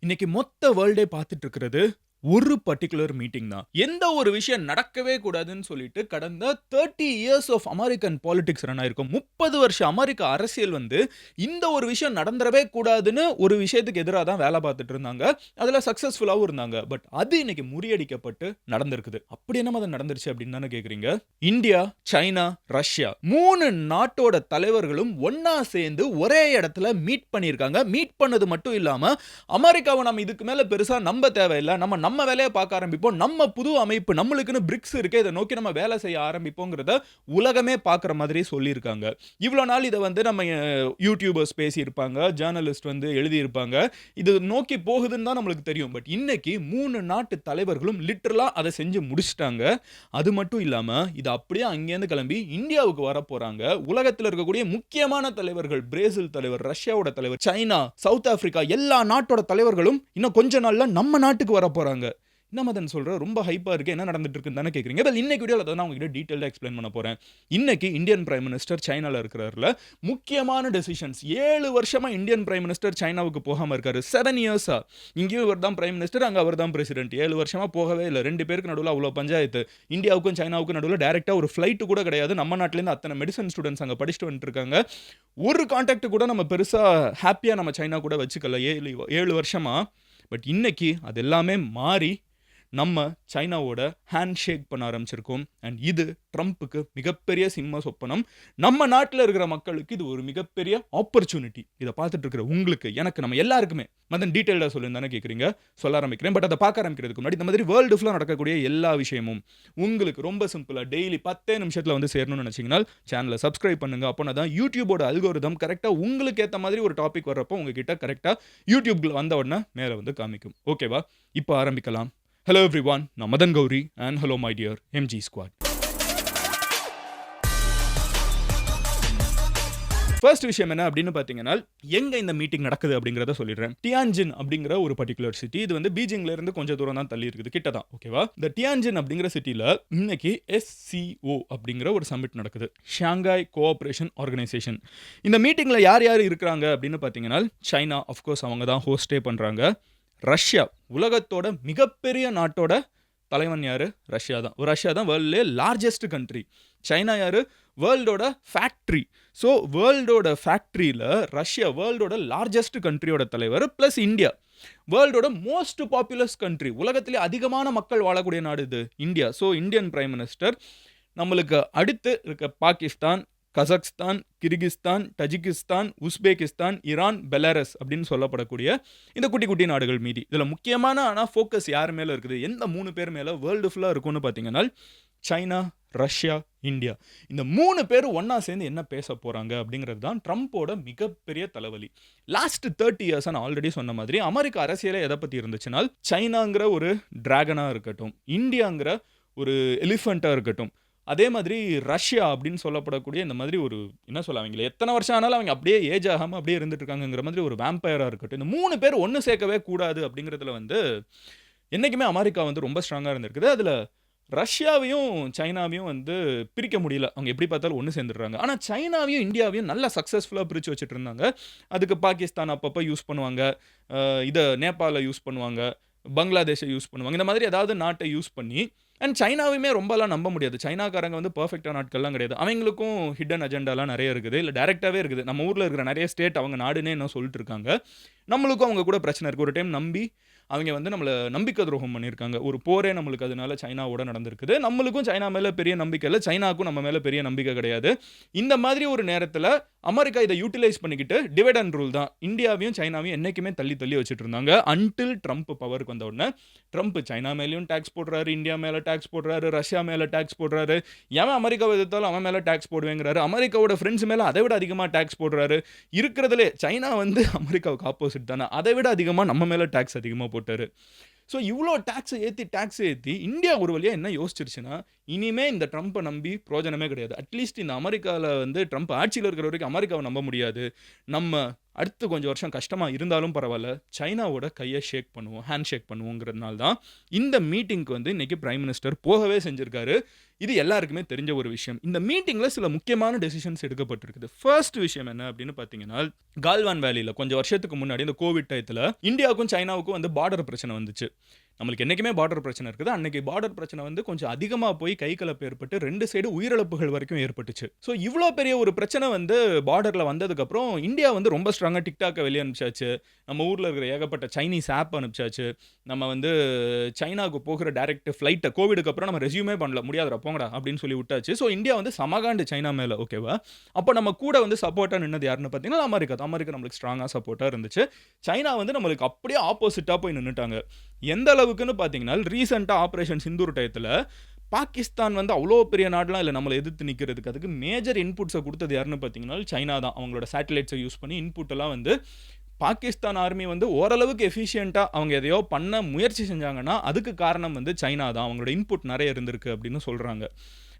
இன்னைக்கு மொத்த வேர்ல்டே பார்த்துட்டு இருக்கிறது ஒரு பர்ட்டிகுலர் மீட்டிங் தான். எந்த ஒரு விஷயம் நடக்கவே கூடாதுன்னு சொல்லிட்டு கடந்த 30 years of American politics run ஆயிருக்கும். 30 வருஷ அமெரிக்க அரசியல் வந்து இந்த ஒரு விஷயம் நடந்துறவே கூடாதுன்னு ஒரு விஷயத்துக்கு எதிரா தான் வேலை பார்த்துட்டு இருந்தாங்க. அதுல சக்சஸ்ஃபுல்லாவும் இருந்தாங்க. பட் அது இன்னைக்கு முறியடிக்கப்பட்டு நடந்திருக்குது. அப்படி என்னமா அது நடந்துருச்சு அப்படின்னு தானே கேக்குறீங்க. இந்தியா, சைனா, ரஷ்யா 3 நாட்டோட தலைவர்களும் ஒண்ணா சேர்ந்து ஒரே இடத்துல மீட் பண்ணியிருக்காங்க. மீட் பண்ணது மட்டும் இல்லாம அமெரிக்காவை நம்ம இதுக்கு மேல பெருசா நம்ப தேவையில்லை. நம்ம வேலையை பார்க்க ஆரம்பிப்போம். நம்ம புது அமைப்பு நம்மளுக்குன்னு பிரிக்ஸ் இருக்கு. இதை நோக்கி நம்ம வேலை செய்ய ஆரம்பிப்போங்கிறத உலகமே பார்க்குற மாதிரி சொல்லியிருக்காங்க. இவ்வளோ நாள் இதை வந்து நம்ம யூடியூபர்ஸ் பேசியிருப்பாங்க, ஜேர்னலிஸ்ட் வந்து எழுதியிருப்பாங்க. இது நோக்கி போகுதுன்னு தான் நம்மளுக்கு தெரியும். பட் இன்னைக்கு 3 நாட்டு தலைவர்களும் லிட்டரலா அதை செஞ்சு முடிச்சிட்டாங்க. அது மட்டும் இல்லாம இது அப்படியே அங்கேருந்து கிளம்பி இந்தியாவுக்கு வர போறாங்க. உலகத்தில் இருக்கக்கூடிய முக்கியமான தலைவர்கள், பிரேசில் தலைவர், ரஷ்யாவோட தலைவர், சைனா, சவுத் ஆப்பிரிக்கா எல்லா நாட்டோட தலைவர்களும் இன்னும் கொஞ்ச நாள்ல நம்ம நாட்டுக்கு வர போறாங்க. என்ன மதன் சொல்ற, ரொம்ப ஹைப்பா இருக்கு, என்ன நடந்துட்டு இருக்குன்னு தானே கேக்குறீங்க. பட் இன்னைக்கு வீடியோல அதை நான் உங்ககிட்ட டீடைலா எக்ஸ்பிளைன் பண்ண போறேன். இன்னைக்கு இந்தியன் பிரைம் மினிஸ்டர் சைனால இருக்கிறார்ல, முக்கியமான டெசிஷன்ஸ். 7 வருஷமா இந்தியன் பிரைம் மினிஸ்டர் சைனாவுக்கு போகாம இருக்காரு. 7 இயர்ஸா இங்கேயும் இவர் தான் பிரைம் மினிஸ்டர், அங்க அவர் தான் பிரசிடென்ட். 7 வருஷமா போகவே இல்லை. 2 பேருக்கு நடுவில் அவ்வளோ பஞ்சாயத்து. இந்தியாவுக்கும் சைனாவுக்கும் நடுவில் டைரக்டா ஒரு ஃபிளைட் கூட கிடையாது. நம்ம நாட்டில இருந்து அத்தனை மெடிசன் ஸ்டூடெண்ட்ஸ் அங்க படிச்சுட்டு வந்துட்டு இருக்காங்க. ஒரு கான்டாக்ட் கூட நம்ம பெருசா ஹாப்பியா நம்ம சைனா கூட வச்சுக்கல 7 வருஷமா. பட் இன்னைக்கு அது எல்லாமே மாறி நம்ம சைனாவோட ஹேண்ட் ஷேக் பண்ண ஆரம்பிச்சிருக்கோம். அண்ட் இது ட்ரம்ப்புக்கு மிகப்பெரிய சிம்ம சொப்பனம். நம்ம நாட்டில் இருக்கிற மக்களுக்கு இது ஒரு மிகப்பெரிய ஆப்பர்ச்சுனிட்டி. இதை பார்த்துட்டு இருக்கிற உங்களுக்கு, எனக்கு, நம்ம எல்லாருக்குமே மதன் டீட்டெயிலாக சொல்லுன்னு தானே கேட்குறீங்க. சொல்ல ஆரம்பிக்கிறேன். பட் அதை பார்க்க ஆரம்பிக்கிறதுக்கு முன்னாடி இந்த மாதிரி வேர்ல்டு ஃபுல்லாக நடக்கக்கூடிய எல்லா விஷயமும் உங்களுக்கு ரொம்ப சிம்பிளாக டெய்லி 10 நிமிஷத்தில் வந்து சேரணும்னு நினச்சிங்கன்னா சேனலை சப்ஸ்கிரைப் பண்ணுங்க. அப்போனா தான் யூடியூபோட அல்கோரிதம் கரெக்டாக உங்களுக்கு ஏற்ற மாதிரி ஒரு டாபிக் வர்றப்போ உங்ககிட்ட கரெக்டாக யூடியூப்ல வந்த உடனே மேலே வந்து காமிக்கும். ஓகேவா? இப்போ ஆரம்பிக்கலாம். Hello everyone, நான் Madan Gowri and hello my dear MG squad. First விஷயம் என்ன அப்படின்னு பார்த்தீங்கன்னா, எங்க இந்த மீட்டிங் நடக்குது அப்படிங்கிறத சொல்லிடுறேன். டியான்ஜின் அப்படிங்கிற ஒரு பர்டிகுலர் சிட்டி. இது வந்து பீஜிங்ல இருந்து கொஞ்சம் தூரம் தான் தள்ளி இருக்குது, கிட்ட தான். ஓகேவா? இந்த டியான்ஜின் அப்படிங்கிற சிட்டில இன்னைக்கு SCO அப்படிங்கிற ஒரு சமிட் நடக்குது. Shanghai cooperation organisation. இந்த மீட்டிங்ல யார் யார் இருக்கிறாங்க அப்படின்னு பார்த்தீங்கன்னா, சைனா ஆஃப்கோர்ஸ் அவங்க தான் ஹோஸ்டே பண்றாங்க. ரஷ்யா, உலகத்தோட மிகப்பெரிய நாட்டோட தலைவன் யாரு? ரஷ்யா தான். ரஷ்யா தான் வேர்ல்ட்லே லார்ஜஸ்ட் கண்ட்ரி. சைனா யாரு? வேர்ல்டோட ஃபேக்ட்ரி. ஸோ வேர்ல்டோட ஃபேக்ட்ரியில் ரஷ்யா வேர்ல்டோட லார்ஜஸ்ட் கண்ட்ரியோட தலைவர், பிளஸ் இந்தியா வேர்ல்டோட மோஸ்ட் பாப்புலஸ் கண்ட்ரி. உலகத்திலே அதிகமான மக்கள் வாழக்கூடிய நாடு இது India. So Indian prime minister நம்மளுக்கு அடுத்து இருக்க Pakistan, Kazakhstan, Kyrgyzstan, Tajikistan, Uzbekistan, Iran, Belarus அப்படின்னு சொல்லப்படக்கூடிய இந்த குட்டி குட்டி நாடுகள் மீதி. இதில் முக்கியமான ஆனால் ஃபோக்கஸ் யார் மேலே இருக்குது, எந்த 3 பேர் மேலே வேர்ல்டு ஃபுல்லாக இருக்கும்னு பார்த்தீங்கன்னா, சைனா, ரஷ்யா, இந்தியா. இந்த 3 பேர் ஒன்றா சேர்ந்து என்ன பேச போகிறாங்க அப்படிங்கிறது தான் ட்ரம்ப்போட மிகப்பெரிய தலைவலி. லாஸ்ட் 30 இயர்ஸாக நான் ஆல்ரெடி சொன்ன மாதிரி அமெரிக்க அரசியலே எதை பற்றி இருந்துச்சுன்னா, சைனாங்கிற ஒரு டிராகனாக இருக்கட்டும், இந்தியாங்கிற ஒரு எலிஃபண்ட்டாக இருக்கட்டும், அதே மாதிரி ரஷ்யா அப்படின்னு சொல்லப்படக்கூடிய இந்த மாதிரி ஒரு என்ன சொல்ல, அவங்கள எத்தனை வருஷம் ஆனாலும் அவங்க அப்படியே ஏஜ் ஆகாமல் அப்படியே இருந்துட்டு இருக்காங்கிற மாதிரி ஒரு வேம்பயராக இருக்கட்டும். இந்த 3 பேர் ஒன்று சேர்க்கவே கூடாது அப்படிங்கிறதுல வந்து என்றைக்குமே அமெரிக்கா வந்து ரொம்ப ஸ்ட்ராங்காக இருந்திருக்குது. அதில் ரஷ்யாவையும் சைனாவையும் வந்து பிரிக்க முடியல. அவங்க எப்படி பார்த்தாலும் ஒன்று சேர்ந்துடுறாங்க. ஆனால் சைனாவையும் இந்தியாவையும் நல்லா சக்ஸஸ்ஃபுல்லாக பிரித்து வச்சுட்டு இருந்தாங்க. அதுக்கு பாகிஸ்தான் அப்பப்போ யூஸ் பண்ணுவாங்க, இதை நேபாளை யூஸ் பண்ணுவாங்க, பங்களாதேஷை யூஸ் பண்ணுவாங்க. இந்த மாதிரி ஏதாவது நாட்டை யூஸ் பண்ணி, அண்ட் சைனாவையுமே ரொம்பலாம் நம்ப முடியாது. சைனாக்காரங்க வந்து பர்ஃபெக்டான நாட்கள்லாம் கிடையாது. அவங்களுக்கும் ஹிடன் அஜெண்டாலாம் நிறைய இருக்குது, இல்லை டைரெக்டாகவே இருக்குது. நம்ம ஊரில் இருக்கிற நிறைய ஸ்டேட் அவங்க நாடுன்னே என்ன சொல்லிட்டு இருக்காங்க. நம்மளுக்கும் அவங்க கூட பிரச்சனை இருக்குது. ஒரு டைம் நம்பி அவங்க வந்து நம்மளை நம்பிக்கை துரோகம் பண்ணியிருக்காங்க. ஒரு போரே நம்மளுக்கு அதனால சைனாவோட நடந்திருக்குது. நம்மளுக்கும் சைனா மேலே பெரிய நம்பிக்கை இல்லை, சைனாவுக்கும் நம்ம மேலே பெரிய நம்பிக்கை கிடையாது. இந்த மாதிரி ஒரு நேரத்தில் அமெரிக்கா இதை யூட்டிலைஸ் பண்ணிக்கிட்டு டிவைட் அண்ட் ரூல் தான் இந்தியாவையும் சைனாவையும் என்றைக்குமே தள்ளி தள்ளி வச்சுட்டு இருந்தாங்க. அன்டில் ட்ரம்ப் பவருக்கு வந்த உடனே ட்ரம்ப் சைனா மேலேயும் டேக்ஸ் போடுறாரு, இந்தியா மேலே டேக்ஸ் போடுறாரு, ரஷ்யா மேலே டேக்ஸ் போடுறாரு. எவன் அமெரிக்காவை எதிர்த்தாலும் அவன் மேலே டேக்ஸ் போடுவேங்கிறாரு. அமெரிக்காவோட ஃப்ரெண்ட்ஸ் மேலே அதை விட அதிகமாக டேக்ஸ் போடுறாரு. இருக்கிறதுலே சைனா வந்து அமெரிக்காவுக்கு ஆப்போசிட் தானே, அதை விட அதிகமாக நம்ம மேலே டேக்ஸ் அதிகமாக போட்டாரு. ஸோ இவ்வளோ டேக்ஸை ஏற்றி இந்தியா ஒரு வழியாக என்ன யோசிச்சிருச்சுன்னா, இனிமே இந்த ட்ரம்ப்பை நம்பி பிரோஜனமே கிடையாது. அட்லீஸ்ட் இந்த அமெரிக்காவில் வந்து ட்ரம்ப் ஆட்சியில் இருக்கிற வரைக்கும் அமெரிக்காவை நம்ப முடியாது. நம்ம அடுத்து கொஞ்சம் வருஷம் கஷ்டமாக இருந்தாலும் பரவாயில்ல, சைனாவோட கையை ஷேக் பண்ணுவோம், ஹேண்ட் ஷேக் பண்ணுவோங்கிறதுனால தான் இந்த மீட்டிங்க்கு வந்து இன்றைக்கி பிரைம் மினிஸ்டர் போகவே செஞ்சுருக்காரு. இது எல்லாருக்குமே தெரிஞ்ச ஒரு விஷயம். இந்த மீட்டிங்ல சில முக்கியமான டெசிஷன்ஸ் எடுக்கப்பட்டிருக்குது. ஃபர்ஸ்ட் விஷயம் என்ன அப்படின்னு பார்த்தீங்கன்னா, கால்வான் வேலியில கொஞ்சம் வருஷத்துக்கு முன்னாடி இந்த கோவிட் டயத்துல இந்தியாவுக்கும் சைனாவுக்கும் வந்து பார்டர் பிரச்சனை வந்துச்சு. நம்மளுக்கு என்னைக்குமே பார்டர் பிரச்சனை இருக்குது. அன்னைக்கு பார்டர் பிரச்சனை வந்து கொஞ்சம் அதிகமா போய் கைகலப்பு ஏற்பட்டு 2 சைடு உயிரிழப்புகள் வரைக்கும் ஏற்பட்டுச்சு. ஸோ இவ்ளோ பெரிய ஒரு பிரச்சனை வந்து பார்டர்ல வந்ததுக்கப்புறம் இந்தியா வந்து ரொம்ப ஸ்ட்ராங்கா டிக்டாக்க வெளிய அனுப்பிச்சாச்சு. நம்ம ஊர்ல இருக்கிற ஏகப்பட்ட சைனீஸ் ஆப் அனுப்பிச்சாச்சு. நம்ம வந்து சைனாக்கு போகிற டைரக்ட் ஃப்ளைட்ட கோவிடுக்கு அப்புறம் நம்ம ரெஸ்யூமே பண்ணல. முடியாதுடா போங்கடா அப்படின்னு சொல்லி விட்டாச்சு. ஸோ இந்தியா வந்து சமகாண்டு சைனா மேல ஓகேவா? அப்ப நம்ம கூட வந்து சப்போர்ட்டா நின்னது யாருன்னு பார்த்தீங்கன்னா அமெரிக்கா. அமெரிக்கா நம்மளுக்கு ஸ்ட்ராங்கா சப்போர்ட்டா இருந்துச்சு. சைனா வந்து நம்மளுக்கு அப்படியே ஆப்போசிட்டா போய் நின்னுட்டாங்க. எந்த அளவுக்குன்னு பார்த்தீங்கன்னா, ரீசென்ட்டா ஆப்பரேஷன் சிந்தூர் டயத்துல பாகிஸ்தான் வந்து அவ்ளோ பெரிய நாடுலாம் இல்ல நம்மள எதிர்த்து நிக்கிறதுக்கு. அதுக்கு மேஜர் இன்புட்ஸ குடுத்தது யாருன்னு பார்த்தீங்கன்னா, சைனா தான். அவங்களோட சேட்டலைட்ஸ யூஸ் பண்ணி இன்புட் எல்லாம் வந்து பாகிஸ்தான் ஆர்மி வந்து ஓரளவுக்கு எஃபிஷியன்ட்டா அவங்க எதையோ பண்ண முயற்சி செஞ்சாங்கன்னா, அதுக்கு காரணம் வந்து சைனா தான். அவங்களோட இன்புட் நெறைய இருந்திருக்கு அப்படின்னு சொல்றாங்க.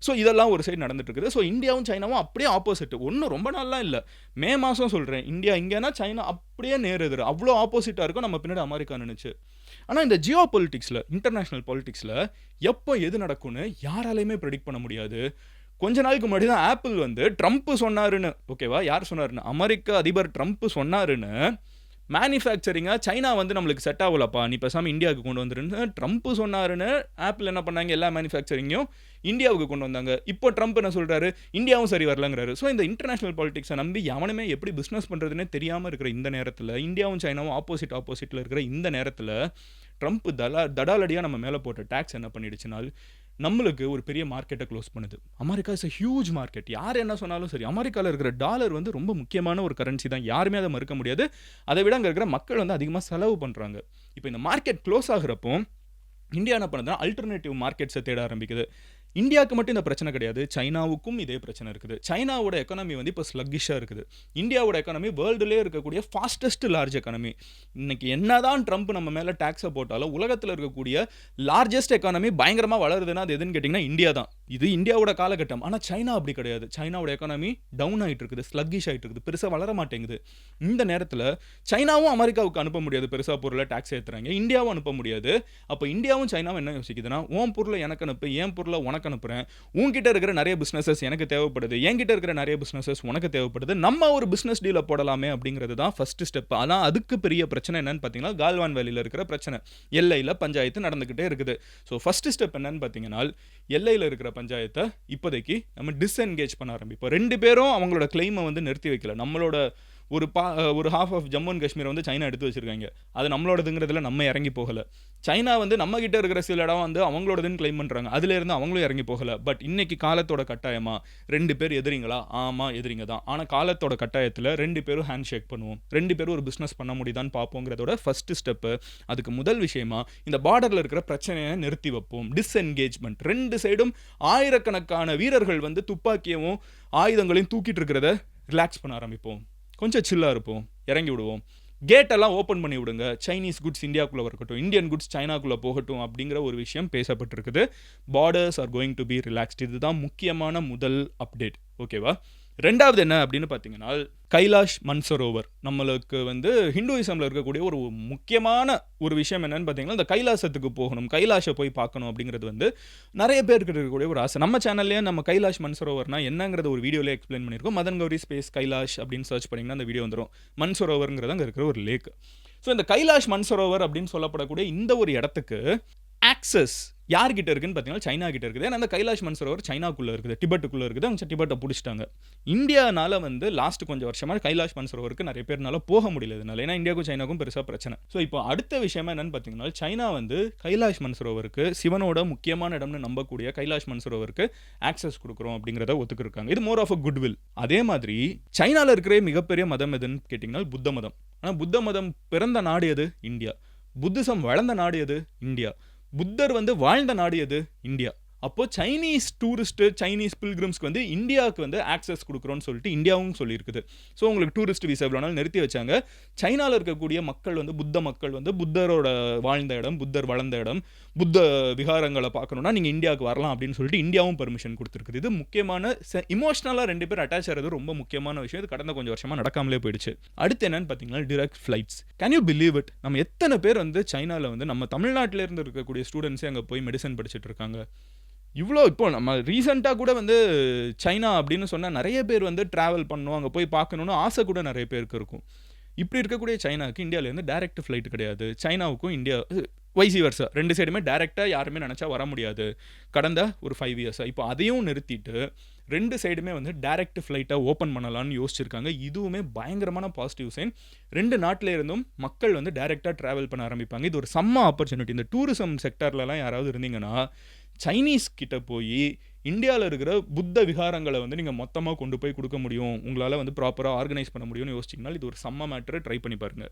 ஸோ இதெல்லாம் ஒரு சைடு நடந்துட்டு இருக்குது. ஸோ இந்தியாவும் சைனாவும் அப்படியே ஆப்போசிட். ஒண்ணும் ரொம்ப நாள்லாம் இல்ல. மே மாசம் சொல்றேன். இந்தியா இங்கன்னா சைனா அப்படியே நேர் எதிர். அவ்ளோ ஆப்போசிட்டா இருக்கும். நம்ம பின்னாடி அமெரிக்கா நின்னுச்சு. ஆனா இந்த ஜியோ பொலிட்டிக்ஸ்ல, இன்டர்நேஷனல் பொலிட்டிக்ஸ்ல எப்போ எது நடக்கும்னு யாராலயுமே பிரெடிக்ட் பண்ண முடியாது. கொஞ்ச நாளுக்கு முன்னாடி தான் ஆப்பிள் வந்து ட்ரம்ப் சொன்னாருன்னு, ஓகேவா? யார் சொன்னாருன்னு, அமெரிக்க அதிபர் ட்ரம்ப் சொன்னாருன்னு, மேனுஃபேக்சரிங்கா சைனா வந்து நம்மளுக்கு செட் ஆகலப்பா, நீ பேசாம இந்தியாவுக்கு கொண்டு வந்துருன்னு ட்ரம்ப் சொன்னாருன்னு, ஆப்பிள் என்ன பண்ணாங்க, எல்லா மேனுஃபேக்சரிங்கையும் இந்தியாவுக்கு கொண்டு வந்தாங்க. இப்போ ட்ரம்ப் என்ன சொல்றாரு, இந்தியாவும் சரி வரலங்கிறாரு. ஸோ இந்த இன்டர்நேஷனல் பாலிடிக்ஸை நம்பி எவனுமே எப்படி பிசினஸ் பண்றதுன்னே தெரியாம இருக்கிற இந்த நேரத்தில், இந்தியாவும் சைனாவும் ஆப்போசிட்ல இருக்கிற இந்த நேரத்தில், ட்ரம்ப் தடாலடியா நம்ம மேலே போட்ட டாக்ஸ் என்ன பண்ணிடுச்சுனால், நம்மளுக்கு ஒரு பெரிய மார்க்கெட்டை க்ளோஸ் பண்ணுது. America is a huge market. யார் என்ன சொன்னாலும் சரி, அமெரிக்கால இருக்கிற டாலர் வந்து ரொம்ப முக்கியமான ஒரு கரன்சி தான். யாருமே அதை மறுக்க முடியாது. அதை விட அங்க இருக்கிற மக்கள் வந்து அதிகமா செலவு பண்றாங்க. இப்போ இந்த மார்க்கெட் க்ளோஸ் ஆகுறப்போ, இந்தியா என்ன பண்ணுதுன்னா, அல்டர்னேட்டிவ் மார்க்கெட்ஸை தேட ஆரம்பிக்குது. இந்தியாவுக்கு மட்டும் இந்த பிரச்சனை கிடையாது. சைனாவுக்கும் இதே பிரச்சனை இருக்குது. சைனாவோட எக்கானமி வந்து இப்போ ஸ்லக்கிஷா இருக்குது. இந்தியாவோட எக்கானமி வேர்ல்டுலேயே இருக்கக்கூடிய ஃபாஸ்டஸ்ட் லார்ஜ் எக்கானமி. இன்னைக்கு என்னதான் ட்ரம்ப் நம்ம மேல டாக்ஸை போட்டாலும், உலகத்தில் இருக்கக்கூடிய லார்ஜஸ்ட் எக்கானமி பயங்கரமா வளருதுன்னா அது எதுன்னு கேட்டிங்கன்னா இந்தியா தான். இது இந்தியாவோட காலகட்டம். ஆனால் சைனா அப்படி கிடையாது. சைனாவோட எக்கானமி டவுன் ஆகிட்டு இருக்குது, ஸ்லக்கிஷ் ஆகிட்டு இருக்குது, பெருசாக வளர மாட்டேங்குது. இந்த நேரத்தில் சைனாவும் அமெரிக்காவுக்கு அனுப்ப முடியாது, பெருசாக பொருளை டாக்ஸ் ஏற்றுறாங்க. இந்தியாவும் அனுப்ப முடியாது. அப்போ இந்தியாவும் சைனாவும் என்ன யோசிக்குதுன்னா, உன் பொருளை எனக்கு அனுப்பு, என் பொருளை உனக்கு அனுப்புறேன். உன்கிட்ட இருக்கிற நிறைய பிசினஸஸ் எனக்கு தேவைப்படுது, என்கிட்ட இருக்கிற நிறைய பிசினஸஸ் உனக்கு தேவைப்படுது, நம்ம ஒரு பிசினஸ் டீலை போடலாமே அப்படிங்கிறது தான் ஃபர்ஸ்ட் ஸ்டெப். ஆனால் அதுக்கு பெரிய பிரச்சனை என்னன்னு பார்த்தீங்கன்னா, கால்வான் வேலியில் இருக்கிற பிரச்சனை. எல்லையில் பஞ்சாயத்து நடந்துக்கிட்டே இருக்குது. ஸோ ஃபர்ஸ்ட் ஸ்டெப் என்னன்னு பார்த்தீங்கன்னா, எல்லையில் இருக்கிற பஞ்சாயத்தை இப்போதைக்கு நம்ம டிஸ்என்கேஜ் பண்ண ஆரம்பிப்போம். 2 பேரும் அவங்களோட கிளைமை வந்து நிறுத்தி வைக்கல. நம்மளோட ஒரு ஹாஃப் ஆஃப் ஜம்மு அண்ட் காஷ்மீரை வந்து சைனா எடுத்து வச்சிருக்காங்க. அது நம்மளோடதுங்கிறதுல நம்ம இறங்கி போகல. சைனா வந்து நம்ம கிட்ட இருக்கிற சில இடம் வந்து அவங்களோடதுன்னு கிளைம் பண்றாங்க. அதுல இருந்து அவங்களும் இறங்கி போகல. பட் இன்னைக்கு காலத்தோட கட்டாயமா 2 பேர் எதிரிங்களா? ஆமா எதிரிங்க தான். ஆனா காலத்தோட கட்டாயத்துல 2 பேரும் ஹேண்ட் ஷேக் பண்ணுவோம். 2 பேரும் ஒரு பிசினஸ் பண்ண முடியுதான்னு பார்ப்போங்கிறதோட ஃபர்ஸ்ட் ஸ்டெப். அதுக்கு முதல் விஷயமா இந்த பார்டர்ல இருக்கிற பிரச்சனையை நிறுத்தி வைப்போம். டிஸ்என்கேஜ்மெண்ட். 2 சைடும் ஆயிரக்கணக்கான வீரர்கள் வந்து துப்பாக்கியவும் ஆயுதங்களையும் தூக்கிட்டு இருக்கிறத ரிலாக்ஸ் பண்ண ஆரம்பிப்போம். கொஞ்சம் சில்லா இருப்போம், இறங்கி விடுவோம். கேட்டெல்லாம் ஓப்பன் பண்ணி விடுங்க. சைனீஸ் குட்ஸ் இந்தியாவுக்குள்ளே வரட்டும், இந்தியன் குட்ஸ் சைனாக்குள்ளே போகட்டும் அப்படிங்கிற ஒரு விஷயம் பேசப்பட்டிருக்குது. Borders are going to be relaxed. இதுதான் முக்கியமான முதல் அப்டேட். ஓகேவா? ரெண்டாவது என்ன அப்படின்னு பார்த்தீங்கன்னா, கைலாஷ் மன்சரோவர். நம்மளுக்கு வந்து ஹிந்துயிசமில் இருக்கக்கூடிய ஒரு முக்கியமான ஒரு விஷயம் என்னன்னு பார்த்தீங்கன்னா, இந்த கைலாசத்துக்கு போகணும், கைலாஷை போய் பார்க்கணும் அப்படிங்கிறது வந்து நிறைய பேருக்கு இருக்கக்கூடிய ஒரு ஆசை. நம்ம சேனல்லேயே நம்ம கைலாஷ் மன்சரோவர்னா என்னங்கிறது ஒரு வீடியோவில் எக்ஸ்பிளைன் பண்ணியிருக்கோம். மதன் கௌரி ஸ்பேஸ் கைலாஷ் அப்படின்னு சர்ச் பண்ணிங்கன்னா அந்த வீடியோ வந்துடும். மன்சரோவருங்கிறது அங்கே இருக்கிற ஒரு லேக். ஸோ இந்த கைலாஷ் மன்சரோவர் அப்படின்னு சொல்லப்படக்கூடிய இந்த ஒரு இடத்துக்கு ஆக்சஸ் யார்கிட்ட இருக்குன்னு பார்த்தீங்கன்னா சைனா கிட்ட இருக்குது. ஏன்னா அந்த கைலாஷ் மன்சரோவர் சைனாக்குள்ளே இருக்குது, டிபெட்டுக்குள்ளே இருக்குது. அவங்க டிபெட்டை பிடிச்சிட்டாங்க. இந்தியானால வந்து லாஸ்ட் கொஞ்சம் வருஷமாக கைலாஷ் மன்சரோவருக்கு நிறைய பேர்னால போக முடியல இதனால. ஏன்னா இந்தியாவுக்கும் சைனாக்கும் பெருசாக பிரச்சனை. ஸோ இப்போ அடுத்த விஷயமா என்னன்னு பார்த்தீங்கன்னா, சைனா வந்து கைலாஷ் மன்சரோவருக்கு, சிவனோட முக்கியமான இடம்னு நம்பக்கூடிய கைலாஷ் மன்சரோவருக்கு ஆக்சஸ் கொடுக்குறோம் அப்படிங்கிறத ஒத்துக்கிருக்காங்க. இது மோர் ஆஃப் அ குட்வில். அதே மாதிரி சைனாவில் இருக்கிற மிகப்பெரிய மதம் எதுன்னு கேட்டிங்கன்னா புத்த மதம். ஆனால் புத்த மதம் பிறந்த நாடு எது? இந்தியா. புத்திசம் வளர்ந்த நாடு எது? இந்தியா. புத்தர் வந்து வாழ்ந்த நாடு எது? இந்தியா. அப்போ சைனீஸ் டூரிஸ்ட், சைனீஸ் பில்கிரிம்ஸ்க்கு வந்து இந்தியாவுக்கு வந்து ஆக்சஸ் கொடுக்குறோன்னு சொல்லிட்டு இந்தியாவும் சொல்லியிருக்குது. ஸோ உங்களுக்கு டூரிஸ்ட் விசா எவ்வளோ நாள் நிறுத்தி வச்சாங்க. சைனாவில் இருக்கக்கூடிய மக்கள் வந்து புத்த மக்கள் வந்து புத்தரோட வாழ்ந்த இடம், புத்தர் வளர்ந்த இடம், புத்த விகாரங்களை பார்க்கணுன்னா நீங்கள் இந்தியாவுக்கு வரலாம் அப்படின்னு சொல்லிட்டு இந்தியாவும் பெர்மிஷன் கொடுத்துருக்குது. இது முக்கியமான இமோஷனலாக 2 பேர் அட்டாச் ஆகிறது ரொம்ப முக்கியமான விஷயம். இது கடந்த கொஞ்சம் வருஷமாக நடக்காமலே போயிடுச்சு. அடுத்து என்னன்னு பார்த்தீங்கன்னா direct flights. Can you believe it? நம்ம எத்தனை பேர் வந்து சைனாவில் வந்து நம்ம தமிழ்நாட்டிலேருந்து இருக்கக்கூடிய ஸ்டூடெண்ட்ஸே அங்கே போய் மெடிசன் படிச்சுட்டு இருக்காங்க. இவ்வளோ இப்போ நம்ம ரீசெண்டாக கூட வந்து சைனா அப்படின்னு சொன்னால் நிறைய பேர் வந்து ட்ராவல் பண்ணணும், அங்கே போய் பார்க்கணுன்னு ஆசை கூட நிறைய பேருக்கு இருக்கும். இப்படி இருக்கக்கூடிய சைனாவுக்கு இந்தியாவிலேருந்து டைரக்ட் ஃப்ளைட் கிடையாது. சைனாவுக்கும் இந்தியா வைசி வர்ஸா 2 சைடுமே டைரெக்டாக யாருமே நினச்சா வர முடியாது கடந்த ஒரு 5 இயர்ஸாக. இப்போ அதையும் நிறுத்திட்டு 2 சைடுமே வந்து டைரக்ட் ஃப்ளைட்டாக ஓப்பன் பண்ணலான்னு யோசிச்சிருக்காங்க. இதுவுமே பயங்கரமான பாசிட்டிவ் சைன். 2 நாட்டில் இருந்தும் மக்கள் வந்து டைரெக்டாக ட்ராவல் பண்ண ஆரம்பிப்பாங்க. இது ஒரு செம்ம ஆப்பர்ச்சுனிட்டி. இந்த டூரிசம் செக்டர்லலாம் யாராவது இருந்தீங்கன்னா சைனீஸ் கிட்ட போய் இந்தியாவில் இருக்கிற புத்த விகாரங்களை வந்து நீங்கள் மொத்தமாக கொண்டு போய் கொடுக்க முடியும், உங்களால் வந்து ப்ராப்பராக ஆர்கனைஸ் பண்ண முடியும்னு யோசிச்சிங்கன்னா இது ஒரு செம்ம மேட்டரை ட்ரை பண்ணி பாருங்கள்.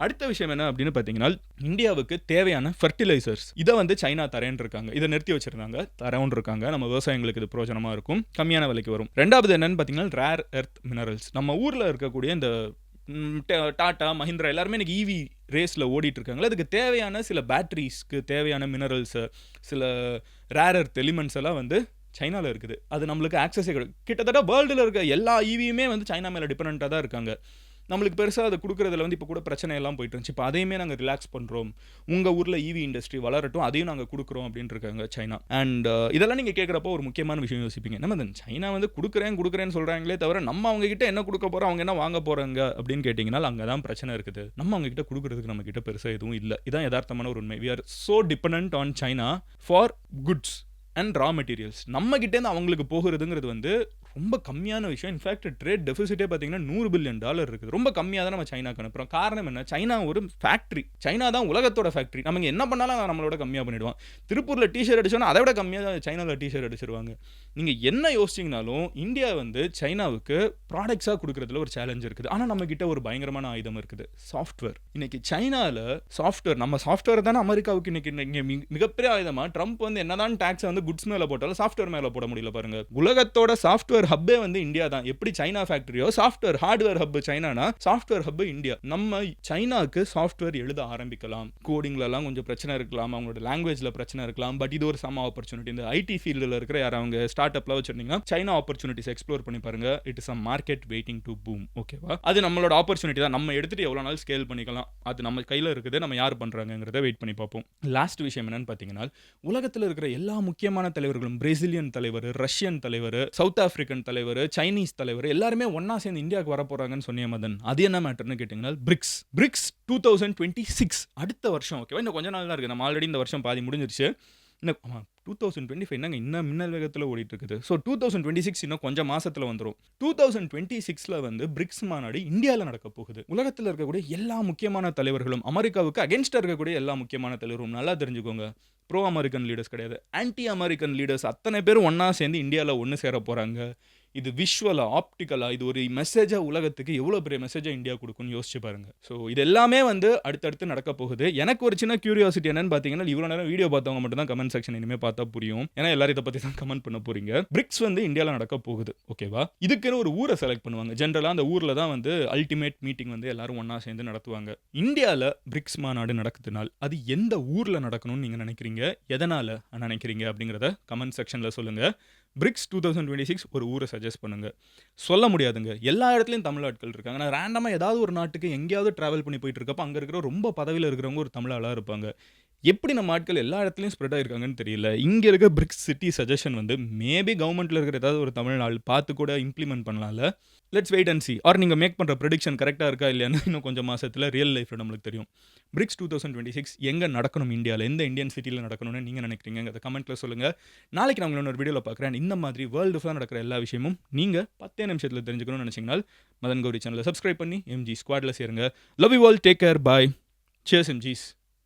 அடுத்த விஷயம் என்ன அப்படின்னு பார்த்தீங்கன்னா, இந்தியாவுக்கு தேவையான ஃபர்டிலைசர்ஸ் இதை வந்து சைனா தரேன் இருக்காங்க. இதை நிறுத்தி வச்சிருந்தாங்க, தரவுன்னு இருக்காங்க. நம்ம விவசாயிகளுக்கு இது பிரயோஜனமாக இருக்கும், கம்மியான விலைக்கு வரும். ரெண்டாவது என்னன்னு பார்த்தீங்கன்னா ரேர் எர்த் மினரல்ஸ். நம்ம ஊரில் இருக்கக்கூடிய இந்த டாடா மஹிந்திரா எல்லாருமே இன்னைக்கு ஈவி ரேஸில் ஓடிட்டு இருக்காங்களே, அதுக்கு தேவையான சில பேட்டரிஸ்க்கு தேவையான மினரல்ஸு, சில ரேர் எர்த் எலிமெண்ட்ஸ் எல்லாம் வந்து சைனாவில் இருக்குது. அது நம்மளுக்கு ஆக்சஸே கிடையாது. கிட்டத்தட்ட வேர்ல்டில் இருக்க எல்லா ஈவியுமே வந்து சைனா மேலே டிபெண்ட்டாக தான் இருக்காங்க. நம்மளுக்கு பெருசாக அதை கொடுக்குறதுல வந்து இப்போ கூட பிரச்சனை எல்லாம் போயிட்டு இருந்துச்சு. இப்போ அதையுமே நாங்கள் ரிலாக்ஸ் பண்ணுறோம், உங்கள் ஊரில் ஈவி இண்டஸ்ட்ரி வளரட்டும், அதையும் நாங்கள் கொடுக்குறோம் அப்படின்னு இருக்காங்க சைனா. அண்ட் இதெல்லாம் நீங்கள் கேட்குறப்போ ஒரு முக்கியமான விஷயம் யோசிப்பீங்க, நம்ம சைனா வந்து கொடுக்குறேன்னு சொல்கிறாங்களே தவிர நம்ம அவங்ககிட்ட என்ன கொடுக்க போகிறோம், அவங்க என்ன வாங்க போகிறாங்க அப்படின்னு கேட்டிங்கன்னா அங்கே தான் பிரச்சனை இருக்குது. நம்ம அவங்ககிட்ட கொடுக்குறதுக்கு நம்மக்கிட்ட பெருசாக எதுவும் இல்லை. இதான் யதார்த்தமான ஒரு உண்மை. We are so depend on China for goods and raw materials. நம்மகிட்டேருந்து அவங்களுக்கு போகிறதுங்கிறது வந்து ரொம்ப கம்மியான விஷயம். இன்ஃபேக்ட் ட்ரேட் டெபிசிட்டே பார்த்தீங்கன்னா $100 பில்லியன் இருக்குது. ரொம்ப கம்மியாக தான் நம்ம சைனாக்கு அனுப்புகிறோம். காரணம் என்ன, சைனா ஒரு ஃபேக்ட்ரி. சைனா தான் உலகத்தோட ஃபேக்ட்ரி. நம்ம என்ன பண்ணாலும் நம்மளோட கம்மியாக பண்ணிவிடுவான். திருப்பூரில் டிஷர்ட் அடிச்சோன்னா அதை விட கம்மியாக சைனாவில் டிஷர்ட் அடிச்சிருவாங்க. நீங்கள் என்ன யோசிச்சிங்கனாலும் இந்தியா வந்து சைனாவுக்கு ப்ராடக்ட்ஸாக கொடுக்குறதுல ஒரு சேலஞ்ச் இருக்குது. ஆனால் நம்மக்கிட்ட ஒரு பயங்கரமான ஆயுதம் இருக்குது, சாஃப்ட்வேர். இன்னைக்கு சைனாவில் சாஃப்ட்வேர், நம்ம சாஃப்ட்வேர் தானே அமெரிக்காவுக்கு இன்னைக்கு மிகப்பெரிய ஆயுதமாக. ட்ரம்ப் வந்து என்னதான் டேக்ஸை வந்து குட்ஸ் மேலே போட்டாலும் சாஃப்ட்வேர் மேலே போட முடியல பாருங்க. உலகத்தோட சாஃப்ட்வேர் ஹப்பே வந்து இந்தியா தான். எப்படி சைனா ஃபேக்டரியோ சாஃப்ட்வேர் ஹார்ட்வேர் ஹப் சைனானா, சாஃப்ட்வேர் ஹப் இந்தியா. நம்ம சைனாக்கு சாஃப்ட்வேர் எழுத ஆரம்பிக்கலாம். கோடிங்லலாம் கொஞ்சம் பிரச்சனை இருக்கலாம், அவங்களோட லாங்குவேஜில் பிரச்சனை இருக்கலாம். பட் இது ஒரு சம ஆப்பர்ச்சுனிட்டி. இந்த ஐடி ஃபீல்டில் இருக்கிற யாரும் அவங்க ஸ்டார்ட் அப்லாம் வச்சிருந்தீங்கன்னா சைனா ஆப்பர்ச்சுனிட்டிஸ் எக்ஸ்ப்ளோர் பண்ணி பாருங்க. It is a market waiting to boom. ஓகேவா? அது நம்மளோட ஆப்பர்ச்சுனிட்டி தான். நம்ம எடுத்துட்டு எவ்வளோ நாள் ஸ்கேல் பண்ணிக்கலாம், அது நம்ம கையில் இருக்குது. நம்ம யார் பண்ணுறாங்கிறத வெயிட் பண்ணி பார்ப்போம். லாஸ்ட் விஷயம் என்னன்னு பார்த்தீங்கன்னா, உலகத்தில் இருக்கிற எல்லா முக்கியமான தலைவர்களும், பிரேசிலியன் தலைவர், ரஷ்யன் தலைவர், சவுத் ஆப்பிரிக்கன் தலைவர், சைனீஸ் தலைவர் எல்லாருமே ஒன்னா சேர்ந்து இந்தியாவுக்கு வர போறாங்கன்னு சொன்னிய மதன். அது என்ன மேட்டர்னு கேட்டீங்கன்னா, பிரிக்ஸ் 2026 அடுத்த வருஷம். ஓகேவா? இன்னும் கொஞ்ச நாள் தான் இருக்கு. நம்ம ஆல்ரெடி இந்த வருஷம் பாதி முடிஞ்சிருச்சு. இன்னும் 2025 என்னங்க இன்னும் மின்னல் வேகத்தில் ஓடிட்டு இருக்குது. ஸோ 2026 இன்னும் கொஞ்சம் மாசத்துல வந்துடும். 2026 வந்து பிரிக்ஸ் மாநாடு இந்தியாவில் நடக்க போகுது. உலகத்தில் இருக்கக்கூடிய எல்லா முக்கியமான தலைவர்களும், அமெரிக்காவுக்கு அகேன்ஸ்டாக இருக்கக்கூடிய எல்லா முக்கியமான தலைவரும், நல்லா தெரிஞ்சுக்கோங்க, ப்ரோ அமெரிக்கன் லீடர்ஸ் கிடையாது, ஆன்டி அமெரிக்கன் லீடர்ஸ் அத்தனை பேரும் ஒன்றா சேர்ந்து இந்தியாவில் ஒன்று சேர போகிறாங்க. இது விஷுவலாக, ஆப்டிக்கலாக, இது ஒரு மெசேஜாக உலகத்துக்கு எவ்வளோ பெரிய மெசேஜாக இந்தியா கொடுக்குன்னு யோசிச்சு பாருங்க. ஸோ இது எல்லாமே வந்து அடுத்தடுத்து நடக்க போகுது. எனக்கு ஒரு சின்ன கியூரியாசிட்டி என்னன்னு பார்த்தீங்கன்னா, இவ்வளோ நேரம் வீடியோ பார்த்தவங்க மட்டும் தான் கமெண்ட் செக்ஷன் இனிமேல் பார்த்தா புரியும். ஏன்னா எல்லாரும் இதை பற்றி தான் கமெண்ட் பண்ண போறீங்க. பிரிக்ஸ் வந்து இந்தியாவில் நடக்க போகுது. ஓகேவா? இதுக்குன்னு ஒரு ஊரை செலக்ட் பண்ணுவாங்க. ஜென்ரலாக அந்த ஊரில் தான் வந்து அல்டிமேட் மீட்டிங் வந்து எல்லாரும் ஒன்றா சேர்ந்து நடத்துவாங்க. இந்தியாவில் பிரிக்ஸ் மாநாடு நடக்குதுனால் அது எந்த ஊரில் நடக்கணும்னு நீங்கள் நினைக்கிறீங்க, எதனால் நினைக்கிறீங்க அப்படிங்கிறத கமெண்ட் செக்ஷனில் சொல்லுங்கள். பிரிக்ஸ் 2026 ஒரு ஊரை சஜஸ்ட் பண்ணுங்க. சொல்ல முடியாதுங்க, எல்லா இடத்துலையும் தமிழ் ஆட்கள் இருக்காங்க. நான் ரேண்டமாக ஏதாவது ஒரு நாட்டுக்கு எங்கேயாவது ட்ராவல் பண்ணி போயிட்டு இருக்கப்போ அங்கே இருக்கிற ரொம்ப பதவியில் இருக்கிறவங்க ஒரு தமிழ் ஆளாக இருப்பாங்க. எப்படி நம்ம ஆட்கள் எல்லா இடத்துலையும் ஸ்ப்ரெட் ஆகிருக்காங்கன்னு தெரியல. இங்கே இருக்க பிரிக்ஸ் சிட்டி சஜஷன் வந்து மேபி கவர்மெண்ட்டில் இருக்கிற ஏதாவது ஒரு தமிழ் ஆள் பார்த்து கூட இம்ப்ளிமெண்ட் பண்ணலாம்ல. Let's wait and see. Or நீங்கள் மேக் பண்ணுற ப்ரெடிக்ஷன் கரெக்டாக இருக்கா இல்லையான்னு இன்னும் கொஞ்சம் மாதத்தில் ரியல் லைஃப்பில் நம்மளுக்கு தெரியும். பிரிக்ஸ் 2026 எங்கே நடக்கணும், இந்தியாவில் எந்த இந்தியன் சிட்டியில் நடக்கணும்னு நீங்கள் நினைக்கிறீங்க, அதை கமெண்ட்டில் சொல்லுங்கள். நாளைக்கு நான் உங்களோட ஒரு வீடியோவில் பார்க்குறேன். இந்த மாதிரி வேர்ல்டு ஃபுல்லாக நடக்கிற எல்லா விஷயமும் நீங்கள் 10 நிமிஷத்தில் தெரிஞ்சுக்கணும்னு நினச்சிங்கன்னா மதன் கௌரி சேனலை சப்ஸ்கிரைப் பண்ணி எம்ஜி ஸ்குவாடில் சேருங்க. Love you all, take care, bye, cheers எம்ஜிஸ்.